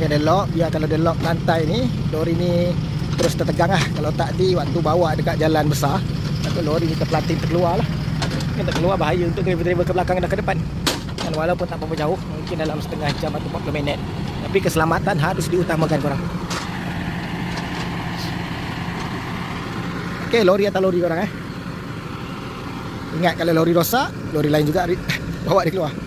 dia lock. Biar kalau dia lock rantai ni, lori ni terus tertegang lah. Kalau tak di waktu bawa dekat jalan besar, takut lori ni terpelanting terkeluar lah. Yang terkeluar bahaya untuk driver-driver ke belakang dan ke depan. Dan walaupun tak berapa jauh, mungkin dalam setengah jam atau 40 minit, tapi keselamatan harus diutamakan korang. Okey, lori atau lori korang Ingat kalau lori rosak, lori lain juga bawa dia keluar.